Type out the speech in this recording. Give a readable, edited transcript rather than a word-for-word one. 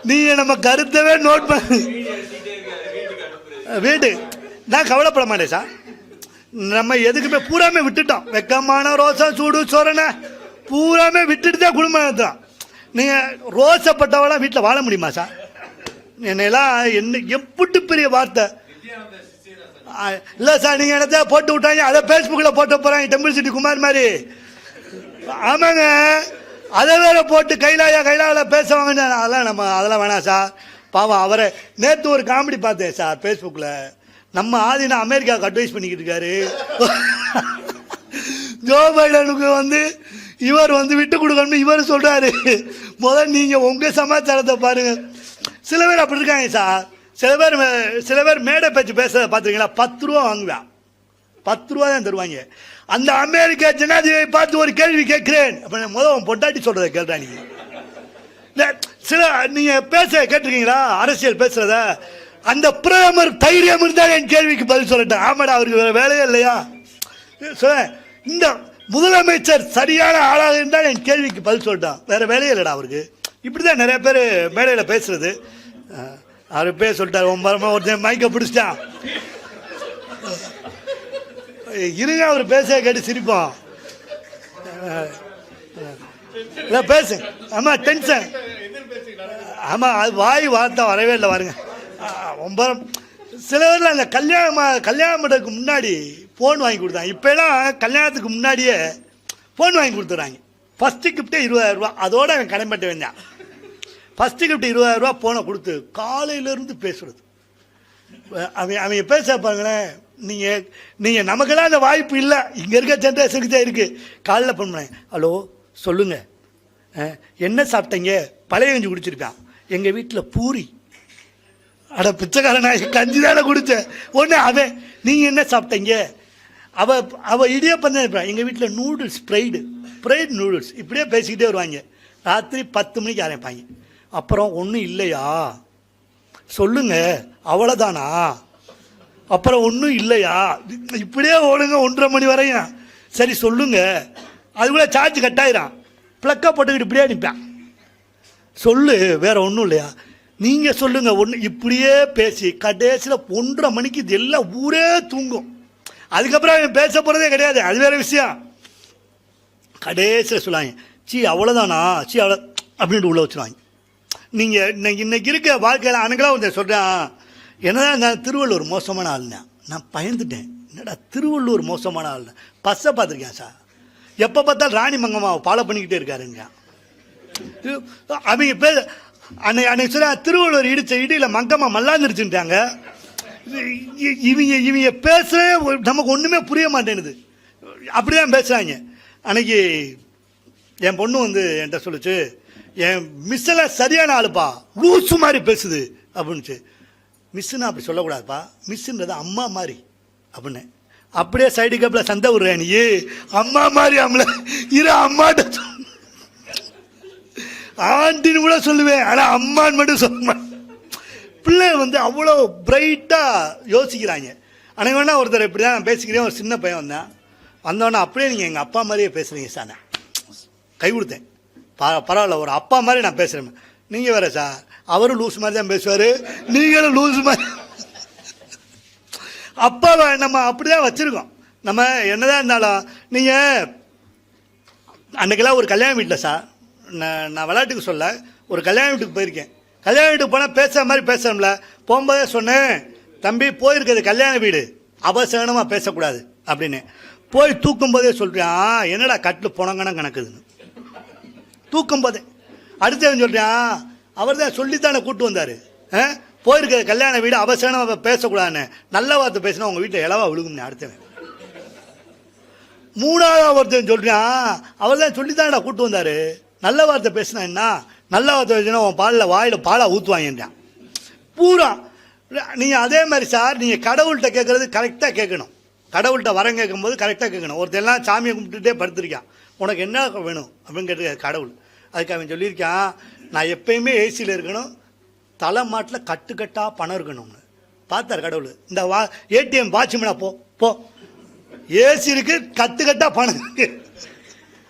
நீங்க நம்ம கருத்தவே நோட் பண்ண வீடு. நான் கவலைப்பட மாட்டேன் சார். நம்ம எதுக்குமே பூராமே விட்டுட்டோம். வெக்கமான ரோசம் சூடு சோரனை பூராமே விட்டுட்டு தான் குடும்பம் நடத்துறோம். நீங்கள் ரோசப்பட்டவெல்லாம் வீட்டில் வாழ முடியுமா சார்? என்னெல்லாம் என்ன எப்படி பெரிய வார்த்தை இல்லை சார். நீங்கள் என்னத்தை போட்டு விட்டாங்க, அதை ஃபேஸ்புக்கில் போட்டு போகிறாங்க டெம்பிள் சிட்டி குமார் மாதிரி. ஆமாங்க, அதை வேற போட்டு கைலாவில் பேசுவாங்க. அதெல்லாம் வேணாம் சார். பாவம் அவரை நேற்று ஒரு காமெடி பார்த்தேன் சார் ஃபேஸ்புக்கில். நம்ம ஆதினா அமெரிக்காவுக்கு அட்வைஸ் பண்ணிக்கிட்டு இருக்காரு. ஜோ பைடனுக்கு இவர் விட்டு கொடுக்கணும்னு இவர் சொல்றாரு. முதல்ல நீங்க உங்க சமாச்சாரத்தை பாருங்க. சில பேர் அப்படி இருக்காங்க சார். சில பேர் மேடை பேச்சு பேச பார்த்துருக்கீங்களா? 10 ரூபா வாங்குவேன், 10 ரூபா தான் தருவாங்க. அந்த அமெரிக்கா ஜனாதிபதியை பார்த்து ஒரு கேள்வி கேட்கிறேன் அப்படின்னு முதல் பொட்டாட்டி சொல்றதை கேள்றா. நீங்க சில நீங்க பேச கேட்டிருக்கீங்களா? அரசியல் பேசுறத அந்த பிரதமர் தைரியம் இருந்தால் என் கேள்விக்கு பதில் சொல்லட்டேன். ஆமாடா, அவருக்கு வேற வேலையே இல்லையா? இந்த முதலமைச்சர் சரியான ஆளாக இருந்தால் என் கேள்விக்கு பதில் சொல்லிட்டான், வேற வேலையே இல்லைடா அவருக்கு. இப்படிதான் நிறைய பேர் மேடையில் பேசுறது. அவர் பேச சொல்லிட்டார், ஒருத்தன் மைக்க பிடிச்சிட்டான் இருங்க, அவர் பேச கேட்டு சிரிப்போம். பேசு. ஆமா டென்ஷன். ஆமா, அது வாய் வார்த்தை வரவே இல்லை பாருங்க. சில பேர்ல அந்த கல்யாணம் பண்ணுறதுக்கு முன்னாடி ஃபோன் வாங்கி கொடுத்தாங்க. இப்போலாம் கல்யாணத்துக்கு முன்னாடியே ஃபோன் வாங்கி கொடுத்துட்றாங்க. ஃபஸ்ட்டு கிஃப்டே 20,000 ரூபா. அதோட அவன் கடன்பட்டு வந்தான். ஃபஸ்ட்டு கிஃப்ட் 20,000 ரூபா ஃபோனை கொடுத்து காலையிலேருந்து பேசுறது. அவங்க பேச பாருங்களேன். நீங்கள் நமக்கெல்லாம் அந்த வாய்ப்பு இல்லை. இங்கே இருக்க ஜென்ரேஷனுக்கு தான் இருக்குது. காலையில் ஃபோன் பண்ணேன், ஹலோ சொல்லுங்க, என்ன சாப்பிட்டீங்க? பழைய கஞ்சி குடிச்சிருப்பான். எங்கள் வீட்டில் பூரி. அட பிச்சைக்காரனா, கஞ்சி தானே குடித்தேன். ஒன்று அவன் நீங்கள் என்ன சாப்பிட்டீங்க? அவள் இடியப்பம் தான் இருப்பான். எங்கள் வீட்டில் நூடுல்ஸ், ஃப்ரைடு நூடுல்ஸ். இப்படியே பேசிக்கிட்டே வருவாங்க. ராத்திரி 10 மணிக்கு ஆரம்பிப்பாங்க. அப்புறம் ஒன்றும் இல்லையா சொல்லுங்க, அவ்வளோதானா? அப்புறம் ஒன்றும் இல்லையா? இப்படியே ஓடுங்க 1:30 மணி வரையும். சரி சொல்லுங்க. அதுக்குள்ளே சார்ஜ் கட்டாயிரான். ப்ளக்கை போட்டுக்கிட்டு இப்படியே நிற்பான். சொல்லு, வேற ஒன்றும் இல்லையா? நீங்கள் சொல்லுங்கள் ஒன்று. இப்படியே பேசி கடைசியில் 1:30 மணிக்கு இது எல்லாம் ஊரே தூங்கும். அதுக்கப்புறம் அவன் பேச போகிறதே கிடையாது, அது வேற விஷயம். கடைசியில் சொல்லுவாங்க, சி அவ்வளோதானா, சி அவ்வளோ அப்படின்ட்டு உள்ள வச்சுருவாங்க. நீங்கள் இன்னைக்கு இருக்க வாழ்க்கையில் அன்னைக்கெல்லாம் வந்து சொல்கிறேன், என்னதான் நான் திருவள்ளூர் மோசமான ஆளுண்ணா. நான் பயந்துட்டேன். என்னடா திருவள்ளூர் மோசமான ஆளுண்ணா? பஸ்ஸை பார்த்துருக்கேன் சார். எப்போ பார்த்தாலும் ராணி மங்கம்மாவை ஃபாலோ பண்ணிக்கிட்டே இருக்காருங்க. அவங்க பேர் அன்னைக்கு சொல்ல திருவள்ளுவர் இடிச்ச இடியில் மங்கம்மா மல்லாந்துருச்சுட்டாங்க. இவங்க பேசுகிறே நமக்கு ஒன்றுமே புரிய மாட்டேனுது. அப்படிதான் பேசுகிறாங்க. அன்னைக்கு என் பொண்ணு என்கிட்ட சொல்லிச்சு, என் மிஸ்ஸெல்லாம் சரியான ஆளுப்பா, லூசு மாதிரி பேசுது அப்படின்னுச்சு. மிஸ்ஸுன்னா அப்படி சொல்லக்கூடாதுப்பா, மிஸ்ஸுன்றது அம்மா மாதிரி அப்படின்னு. அப்படியே சைடு கேப்பில் சந்தை விடுறேன். நீ அம்மா மாதிரி அம்மள இரு அம்மாட்ட ஆண்டின்னு கூட சொல்லுவேன், ஆனால் அம்மான்னு மட்டும் சொல்ல. பிள்ளை அவ்வளோ பிரைட்டாக யோசிக்கிறாங்க. அன்னைக்கு வேணா ஒருத்தர் இப்படி தான் பேசிக்கிறேன். ஒரு சின்ன பையன் வந்தோடனே அப்படியே நீங்கள் எங்கள் அப்பா மாதிரியே பேசுகிறீங்க சார். நான் கை கொடுத்தேன். பரவாயில்ல, ஒரு அப்பா மாதிரி நான் பேசுகிறேன். நீங்கள் வேற சார், அவரும் லூஸ் மாதிரி தான் பேசுவார், நீங்களும் லூஸ் மாதிரி. அப்பாவை நம்ம அப்படிதான் வச்சுருக்கோம். நம்ம என்னதான் இருந்தாலும் நீங்கள் அன்றைக்கெல்லாம் ஒரு கல்யாண வீட்டில் சார், நான் விளையாட்டுக்கு சொல்ல, ஒரு கல்யாண வீட்டுக்கு போயிருக்கேன். கல்யாண வீட்டுக்கு போனால் பேசுகிற மாதிரி பேசுகிறோம்ல. போகும்போதே சொன்னேன், தம்பி போயிருக்கிறது கல்யாண வீடு, அவசரமாக பேசக்கூடாது அப்படின்னு. போய் தூக்கும் போதே சொல்கிறான், என்னடா கட்டில் புணங்கணும் கணக்குதுன்னு. தூக்கும் போதே அடுத்தவன் சொல்கிறான், அவர் தான் சொல்லித்தானே கூப்பிட்டு வந்தார், போயிருக்கிறது கல்யாண வீடு, அவசரமாக பேசக்கூடாதுன்னு. நல்ல வார்த்தை பேசினா உங்கள் வீட்டில் இலவா விழுகும்னு அடுத்தவன். மூணாவது ஒருத்தன் சொல்கிறான், அவர் தான் சொல்லித்தானடா கூப்பிட்டு வந்தார், நல்ல வார்த்தை பேசினா என்ன, நல்ல வார்த்தை பேசினா உன் பாலில் வாயில் பாலாக ஊற்றுவாங்கன்றான். பூரா நீங்கள் அதே மாதிரி சார், நீங்கள் கடவுள்கிட்ட கேட்குறது கரெக்டாக கேட்கணும். கடவுள்கிட்ட வரம் கேட்கும்போது கரெக்டாக கேட்கணும். ஒருத்தெல்லாம் சாமியை கும்பிட்டுட்டே படுத்திருக்கான், உனக்கு என்ன வேணும் அப்படின்னு கேட்டு கடவுள். அதுக்கு அவன் சொல்லியிருக்கான், நான் எப்பயுமே ஏசியில் இருக்கணும், தலை மாட்டில் கட்டுக்கட்டாக பணம் இருக்கணும்னு. பார்த்தார் கடவுள், இந்த ஏடிஎம் வாட்ச்மேனா போ, ஏசி இருக்கு, கட்டுக்கட்டாக பணம் இருக்கு.